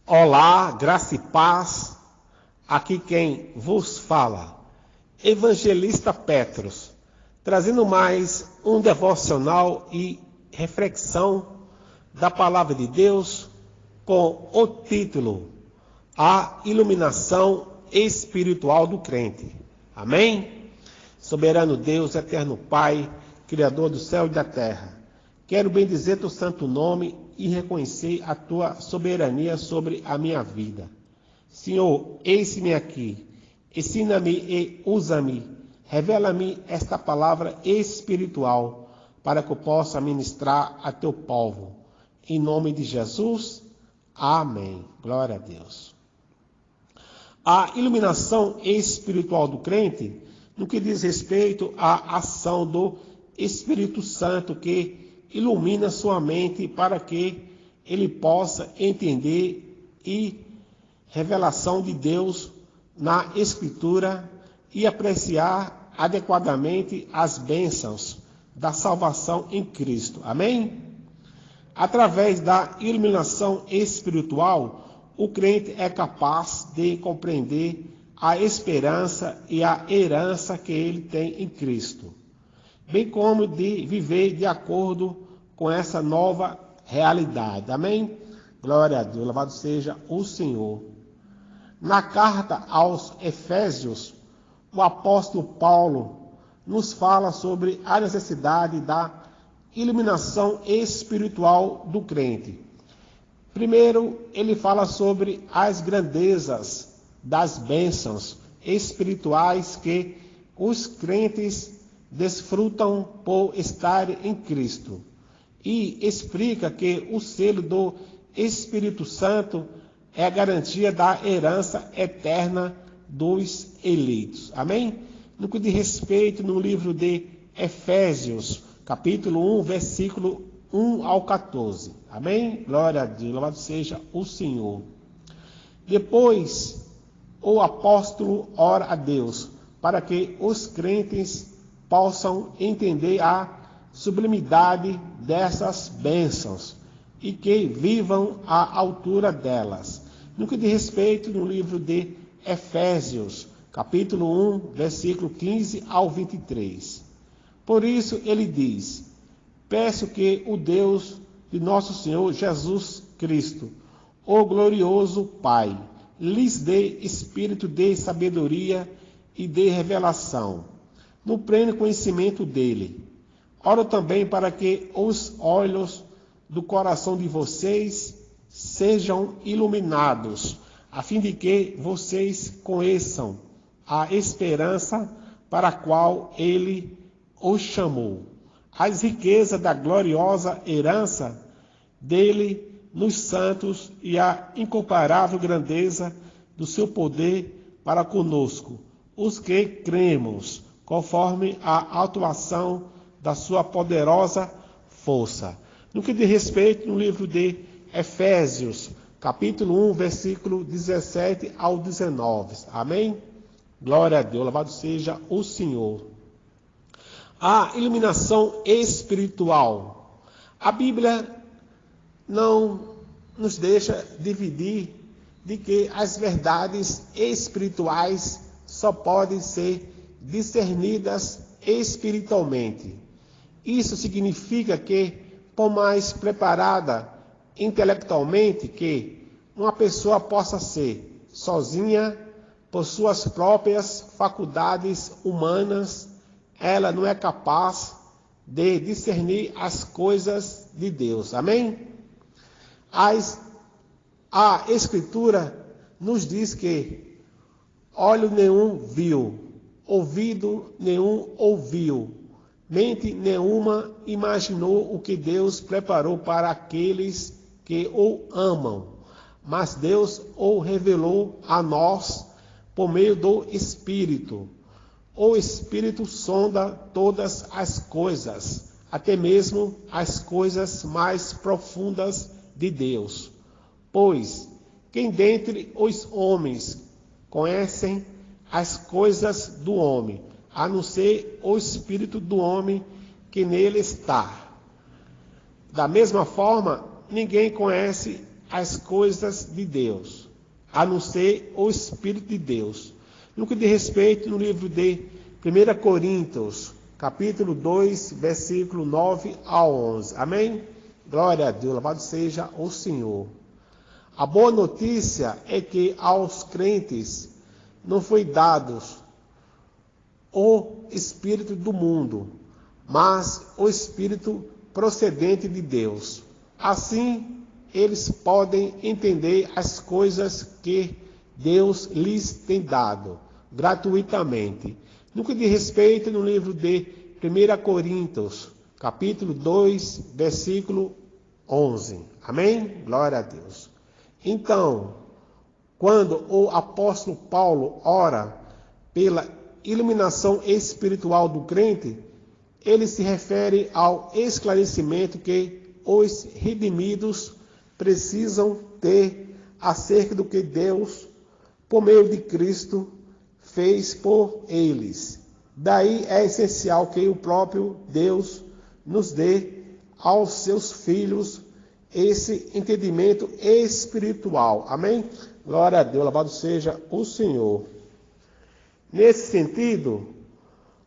Olá, graça e paz. Aqui quem vos fala, Evangelista Petros, trazendo mais um devocional e reflexão da Palavra de Deus com o título A Iluminação Espiritual do Crente. Amém? Soberano Deus, eterno Pai, Criador do céu e da terra, quero bendizer teu santo nome e reconhecer a tua soberania sobre a minha vida. Senhor, eis-me aqui, ensina-me e usa-me, revela-me esta palavra espiritual, para que eu possa ministrar a teu povo. Em nome de Jesus, amém. Glória a Deus. A iluminação espiritual do crente, no que diz respeito à ação do Espírito Santo, que ilumina sua mente para que ele possa entender e revelação de Deus na Escritura e apreciar adequadamente as bênçãos da salvação em Cristo. Amém? Através da iluminação espiritual, o crente é capaz de compreender a esperança e a herança que ele tem em Cristo, bem como de viver de acordo com essa nova realidade. Amém? Glória a Deus, louvado seja o Senhor. Na carta aos Efésios, o apóstolo Paulo nos fala sobre a necessidade da iluminação espiritual do crente. Primeiro, ele fala sobre as grandezas das bênçãos espirituais que os crentes desfrutam por estar em Cristo, e explica que o selo do Espírito Santo é a garantia da herança eterna dos eleitos. Amém? No que diz respeito no livro de Efésios, capítulo 1, versículo 1 ao 14. Amém? Glória a Deus, louvado seja o Senhor. Depois, o apóstolo ora a Deus para que os crentes possam entender a sublimidade dessas bênçãos e que vivam à altura delas. No que diz respeito no livro de Efésios, capítulo 1, versículo 15 ao 23. Por isso ele diz: peço que o Deus de nosso Senhor Jesus Cristo, o glorioso Pai, lhes dê espírito de sabedoria e de revelação, no pleno conhecimento dele. Oro também para que os olhos do coração de vocês sejam iluminados, a fim de que vocês conheçam a esperança para a qual ele os chamou, as riquezas da gloriosa herança dele nos santos e a incomparável grandeza do seu poder para conosco, os que cremos, conforme a atuação da sua poderosa força. No que diz respeito no livro de Efésios, capítulo 1, versículo 17 ao 19. Amém? Glória a Deus, louvado seja o Senhor. A iluminação espiritual. A Bíblia não nos deixa dividir de que as verdades espirituais só podem ser discernidas espiritualmente. Isso significa que, por mais preparada intelectualmente que uma pessoa possa ser sozinha, por suas próprias faculdades humanas, ela não é capaz de discernir as coisas de Deus. Amém? A Escritura nos diz que olho nenhum viu, ouvido nenhum ouviu, mente nenhuma imaginou o que Deus preparou para aqueles que o amam, mas Deus o revelou a nós por meio do Espírito. O Espírito sonda todas as coisas, até mesmo as coisas mais profundas de Deus. Pois quem dentre os homens conhecem as coisas do homem, a não ser o espírito do homem que nele está. Da mesma forma, ninguém conhece as coisas de Deus, a não ser o Espírito de Deus. No que diz respeito no livro de 1 Coríntios, capítulo 2, versículo 9 a 11. Amém? Glória a Deus, louvado seja o Senhor. A boa notícia é que aos crentes não foi dado o Espírito do mundo, mas o Espírito procedente de Deus. Assim, eles podem entender as coisas que Deus lhes tem dado gratuitamente. No que diz respeito no livro de 1 Coríntios, capítulo 2, versículo 11. Amém? Glória a Deus. Então, quando o apóstolo Paulo ora pela iluminação espiritual do crente, ele se refere ao esclarecimento que os redimidos precisam ter acerca do que Deus, por meio de Cristo, fez por eles. Daí é essencial que o próprio Deus nos dê aos seus filhos esse entendimento espiritual. Amém? Glória a Deus, louvado seja o Senhor. Nesse sentido,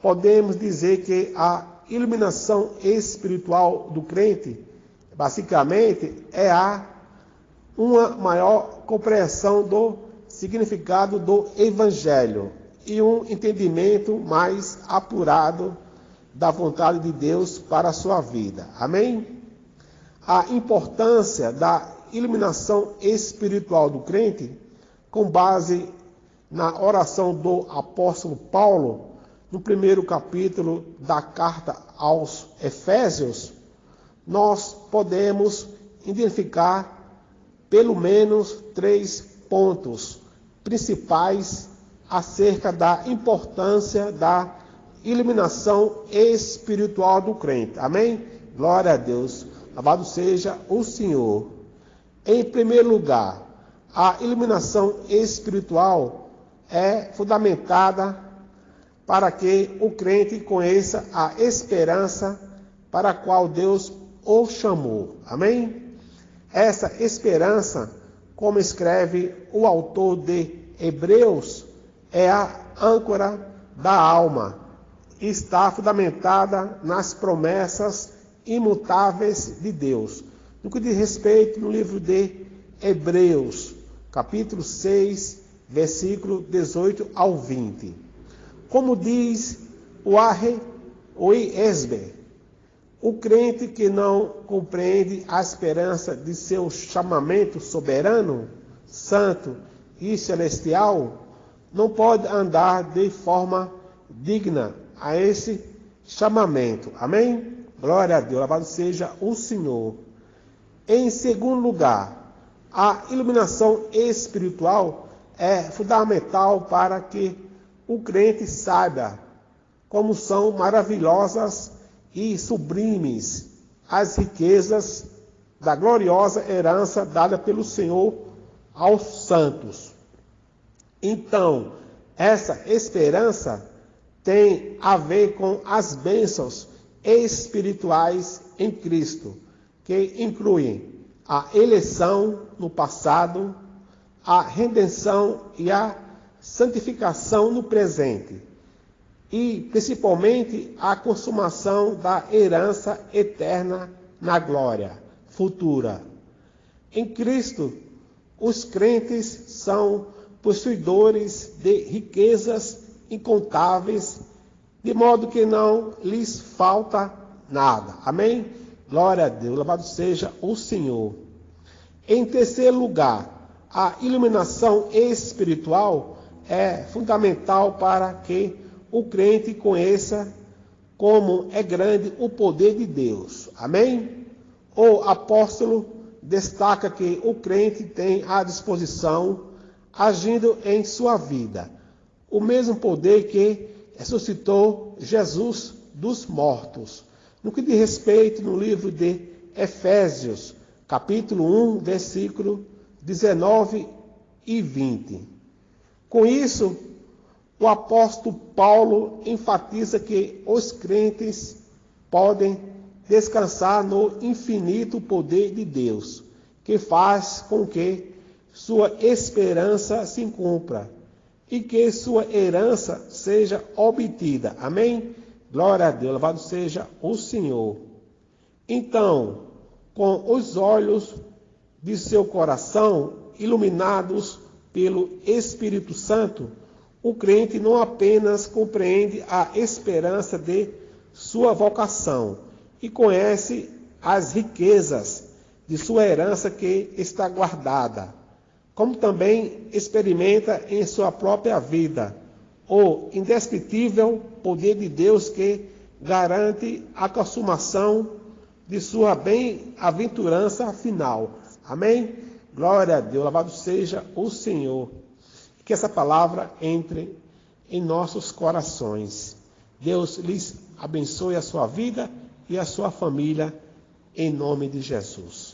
podemos dizer que a iluminação espiritual do crente, basicamente, é uma maior compreensão do significado do Evangelho e um entendimento mais apurado da vontade de Deus para a sua vida. Amém? A importância da iluminação espiritual do crente, com base na oração do apóstolo Paulo, no primeiro capítulo da carta aos Efésios, nós podemos identificar pelo menos 3 pontos principais acerca da importância da iluminação espiritual do crente. Amém? Glória a Deus. Louvado seja o Senhor. Em primeiro lugar, a iluminação espiritual é fundamentada para que o crente conheça a esperança para a qual Deus o chamou. Amém? Essa esperança, como escreve o autor de Hebreus, é a âncora da alma e está fundamentada nas promessas imutáveis de Deus. No que diz respeito no livro de Hebreus, capítulo 6, versículo 18 ao 20. Como diz o Esber, o crente que não compreende a esperança de seu chamamento soberano, santo e celestial, não pode andar de forma digna a esse chamamento. Amém? Glória a Deus, louvado seja o Senhor. Em segundo lugar, a iluminação espiritual é fundamental para que o crente saiba como são maravilhosas e sublimes as riquezas da gloriosa herança dada pelo Senhor aos santos. Então, essa esperança tem a ver com as bênçãos espirituais em Cristo, que incluem a eleição no passado, a redenção e a santificação no presente, e principalmente a consumação da herança eterna na glória futura. Em Cristo, os crentes são possuidores de riquezas incontáveis, de modo que não lhes falta nada. Amém? Glória a Deus, louvado seja o Senhor. Em terceiro lugar, a iluminação espiritual é fundamental para que o crente conheça como é grande o poder de Deus. Amém? O apóstolo destaca que o crente tem à disposição, agindo em sua vida, o mesmo poder que ressuscitou Jesus dos mortos. No que diz respeito no livro de Efésios, capítulo 1, versículo 19 e 20. Com isso, o apóstolo Paulo enfatiza que os crentes podem descansar no infinito poder de Deus, que faz com que sua esperança se cumpra e que sua herança seja obtida. Amém? Glória a Deus, louvado seja o Senhor. Então, com os olhos de seu coração iluminados pelo Espírito Santo, o crente não apenas compreende a esperança de sua vocação e conhece as riquezas de sua herança que está guardada, como também experimenta em sua própria vida o indescritível poder de Deus que garante a consumação de sua bem-aventurança final. Amém? Glória a Deus, louvado seja o Senhor. Que essa palavra entre em nossos corações. Deus lhes abençoe a sua vida e a sua família, em nome de Jesus.